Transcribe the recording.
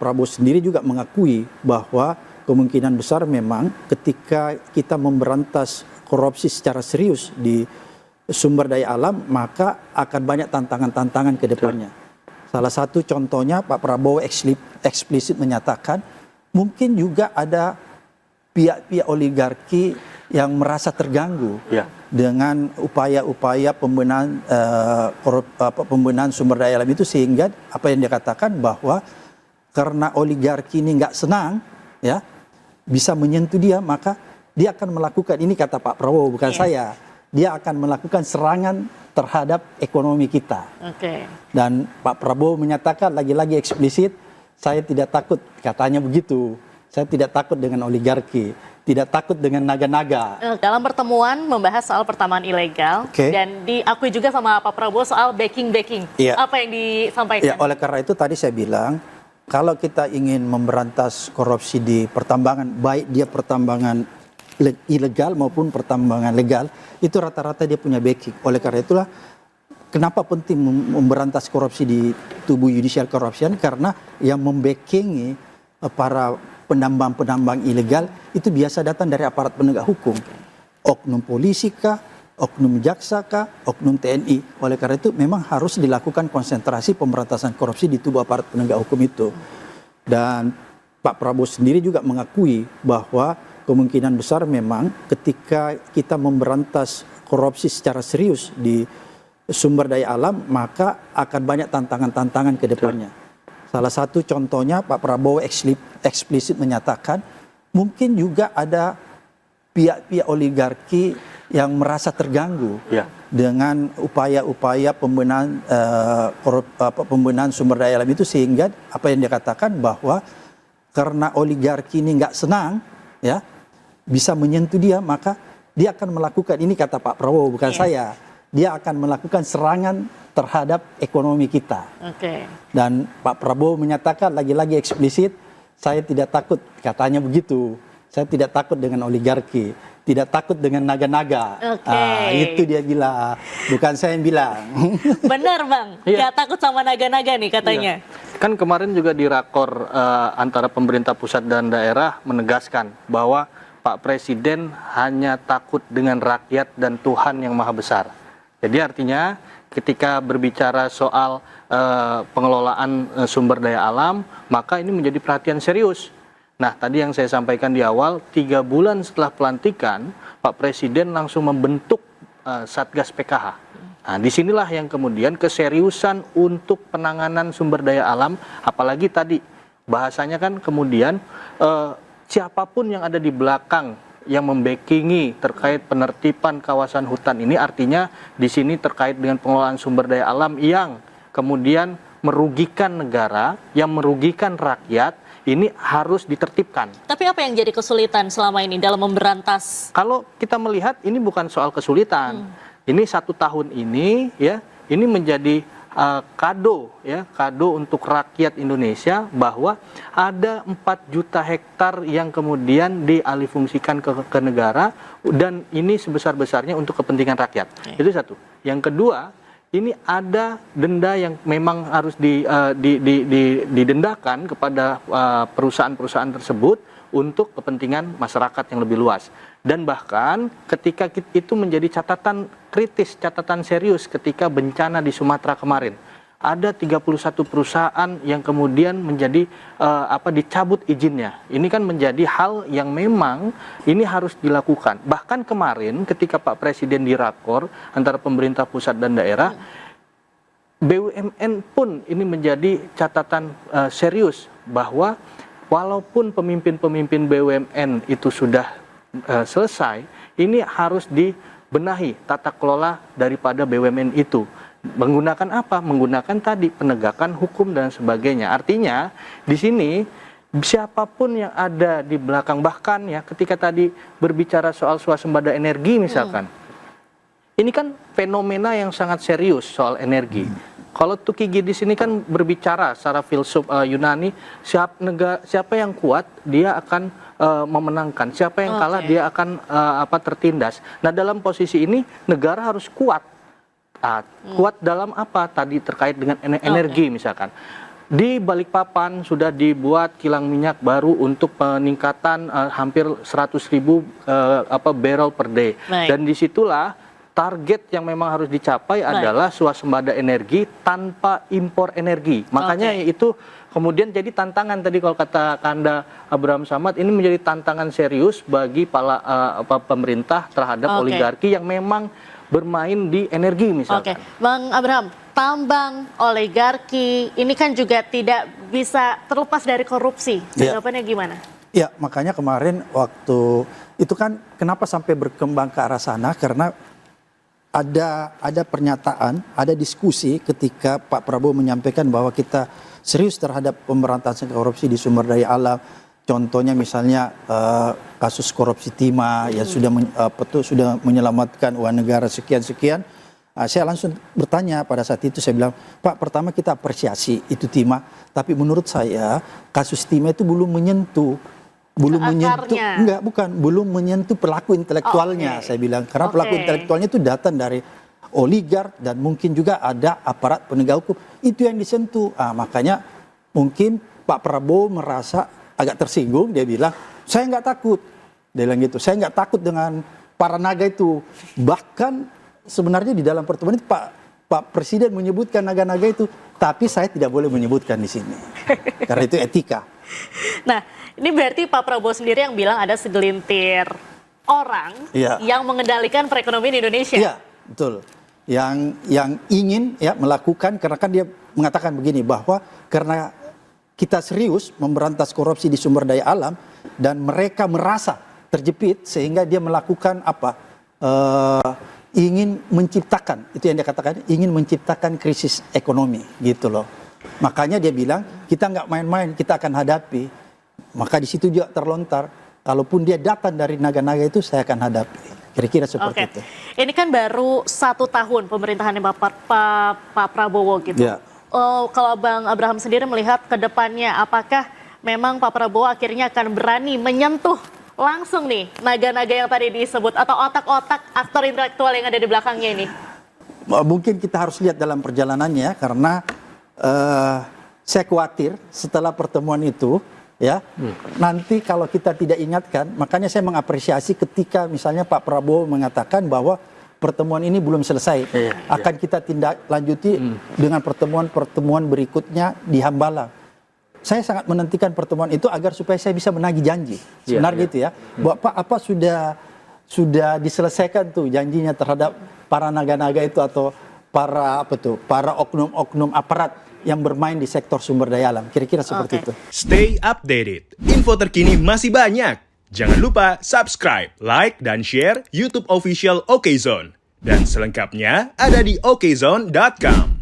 Prabowo sendiri juga mengakui bahwa kemungkinan besar memang ketika kita memberantas korupsi secara serius di sumber daya alam, maka akan banyak tantangan-tantangan ke depannya. Salah satu contohnya Pak Prabowo eksplisit menyatakan mungkin juga ada pihak-pihak oligarki yang merasa terganggu dengan upaya-upaya pembenahan sumber daya alam itu, sehingga apa yang dia katakan bahwa karena oligarki ini nggak senang ya bisa menyentuh dia, maka dia akan melakukan, ini kata Pak Prabowo bukan saya, dia akan melakukan serangan terhadap ekonomi kita. Dan Pak Prabowo menyatakan lagi-lagi eksplisit, saya tidak takut, katanya begitu, saya tidak takut dengan oligarki, tidak takut dengan naga-naga. Dalam pertemuan membahas soal pertambangan ilegal dan diakui juga sama Pak Prabowo soal backing. Apa yang disampaikan? Oleh karena itu tadi saya bilang, kalau kita ingin memberantas korupsi di pertambangan, baik dia pertambangan ilegal maupun pertambangan legal, itu rata-rata dia punya backing. Oleh karena itulah kenapa penting memberantas korupsi di tubuh judicial corruption, karena yang membackingi para penambang-penambang ilegal itu biasa datang dari aparat penegak hukum. Oknum polisi kah, oknum jaksa kah, oknum TNI. Oleh karena itu memang harus dilakukan konsentrasi pemberantasan korupsi di tubuh aparat penegak hukum itu. Dan Pak Prabowo sendiri juga mengakui bahwa kemungkinan besar memang ketika kita memberantas korupsi secara serius di sumber daya alam, maka akan banyak tantangan-tantangan ke depannya. Salah satu contohnya Pak Prabowo eksplisit menyatakan mungkin juga ada pihak-pihak oligarki yang merasa terganggu dengan upaya-upaya pembenahan sumber daya alam itu, sehingga apa yang dia katakan bahwa karena oligarki ini nggak senang ya bisa menyentuh dia, maka dia akan melakukan, ini kata Pak Prabowo bukan saya, dia akan melakukan serangan terhadap ekonomi kita. Dan Pak Prabowo menyatakan lagi-lagi eksplisit, saya tidak takut, katanya begitu, saya tidak takut dengan oligarki, tidak takut dengan naga-naga. Itu dia bilang, bukan saya yang bilang. Benar Bang, gak takut sama naga-naga nih katanya. Kan kemarin juga di rakor antara pemerintah pusat dan daerah menegaskan bahwa Pak Presiden hanya takut dengan rakyat dan Tuhan yang Maha Besar. Jadi artinya ketika berbicara soal pengelolaan sumber daya alam, maka ini menjadi perhatian serius. Nah, tadi yang saya sampaikan di awal, 3 bulan setelah pelantikan, Pak Presiden langsung membentuk Satgas PKH. Nah, disinilah yang kemudian keseriusan untuk penanganan sumber daya alam, apalagi tadi bahasanya kan kemudian siapapun yang ada di belakang yang membackingi terkait penertiban kawasan hutan ini, artinya di sini terkait dengan pengelolaan sumber daya alam yang kemudian merugikan negara, yang merugikan rakyat, ini harus ditertibkan. Tapi apa yang jadi kesulitan selama ini dalam memberantas? Kalau kita melihat ini bukan soal kesulitan. Ini 1 tahun ini ya, ini menjadi kado untuk rakyat Indonesia bahwa ada 4 juta hektar yang kemudian dialihfungsikan ke negara, dan ini sebesar-besarnya untuk kepentingan rakyat. Itu satu. Yang kedua, ini ada denda yang memang harus didendakan kepada perusahaan-perusahaan tersebut untuk kepentingan masyarakat yang lebih luas. Dan bahkan ketika itu menjadi catatan kritis, catatan serius ketika bencana di Sumatera kemarin. Ada 31 perusahaan yang kemudian menjadi dicabut izinnya. Ini kan menjadi hal yang memang ini harus dilakukan. Bahkan kemarin ketika Pak Presiden di rakor antara pemerintah pusat dan daerah, BUMN pun ini menjadi catatan serius bahwa walaupun pemimpin-pemimpin BUMN itu sudah selesai, ini harus dibenahi tata kelola daripada BUMN itu. Menggunakan apa? Menggunakan tadi penegakan hukum dan sebagainya. Artinya di sini siapapun yang ada di belakang, bahkan ya ketika tadi berbicara soal swasembada energi misalkan, ini kan fenomena yang sangat serius soal energi. Kalau Tukigidis ini kan berbicara secara filsuf Yunani, siapa yang kuat dia akan memenangkan, siapa yang kalah dia akan tertindas. Nah, dalam posisi ini negara harus kuat. Kuat dalam apa? Tadi terkait dengan energi misalkan. Di Balikpapan sudah dibuat kilang minyak baru untuk peningkatan hampir 100.000 barrel per day. Dan disitulah target yang memang harus dicapai adalah swasembada energi tanpa impor energi. Makanya itu kemudian jadi tantangan tadi kalau kata Kanda Abraham Samad, ini menjadi tantangan serius bagi pemerintah terhadap oligarki yang memang bermain di energi misalkan. Bang Abraham, tambang, oligarki, ini kan juga tidak bisa terlepas dari korupsi. Jawabannya gimana? Ya, makanya kemarin waktu itu kan kenapa sampai berkembang ke arah sana, karena ada pernyataan, ada diskusi ketika Pak Prabowo menyampaikan bahwa kita serius terhadap pemberantasan korupsi di sumber daya alam. Contohnya misalnya kasus korupsi timah ya sudah menyelamatkan uang negara sekian-sekian. Saya langsung bertanya pada saat itu, saya bilang, Pak, pertama kita apresiasi itu timah, tapi menurut saya kasus timah itu belum menyentuh pelaku intelektualnya. Saya bilang karena pelaku intelektualnya itu datang dari oligark dan mungkin juga ada aparat penegak hukum, itu yang disentuh. Makanya mungkin Pak Prabowo merasa agak tersinggung, dia bilang, saya nggak takut. Dia bilang gitu, saya nggak takut dengan para naga itu. Bahkan sebenarnya di dalam pertemuan itu Pak Presiden menyebutkan naga-naga itu, tapi saya tidak boleh menyebutkan di sini. Karena itu etika. Nah, ini berarti Pak Prabowo sendiri yang bilang ada segelintir orang yang mengendalikan perekonomian Indonesia. Iya, betul. Yang ingin melakukan, karena kan dia mengatakan begini, bahwa karena kita serius memberantas korupsi di sumber daya alam dan mereka merasa terjepit sehingga dia melakukan ingin menciptakan, itu yang dia katakan, ingin menciptakan krisis ekonomi gitu loh. Makanya dia bilang kita nggak main-main, kita akan hadapi. Maka di situ juga terlontar, kalaupun dia datang dari naga-naga itu saya akan hadapi. Kira-kira seperti itu. Ini kan baru 1 tahun pemerintahannya Pak Prabowo gitu. Kalau Bang Abraham sendiri melihat ke depannya, apakah memang Pak Prabowo akhirnya akan berani menyentuh langsung nih naga-naga yang tadi disebut atau otak-otak aktor intelektual yang ada di belakangnya ini? Mungkin kita harus lihat dalam perjalanannya, karena saya khawatir setelah pertemuan itu nanti kalau kita tidak ingatkan, makanya saya mengapresiasi ketika misalnya Pak Prabowo mengatakan bahwa pertemuan ini belum selesai, akan kita tindak lanjuti dengan pertemuan berikutnya di Hambalang. Saya sangat menantikan pertemuan itu agar supaya saya bisa menagih janji. Sebenarnya gitu ya. Bahwa Pak, apa sudah diselesaikan tuh janjinya terhadap para naga-naga itu atau para oknum-oknum aparat yang bermain di sektor sumber daya alam. Kira-kira seperti itu. Stay updated. Info terkini masih banyak. Jangan lupa subscribe, like, dan share YouTube official OKZone. Dan selengkapnya ada di okezone.com.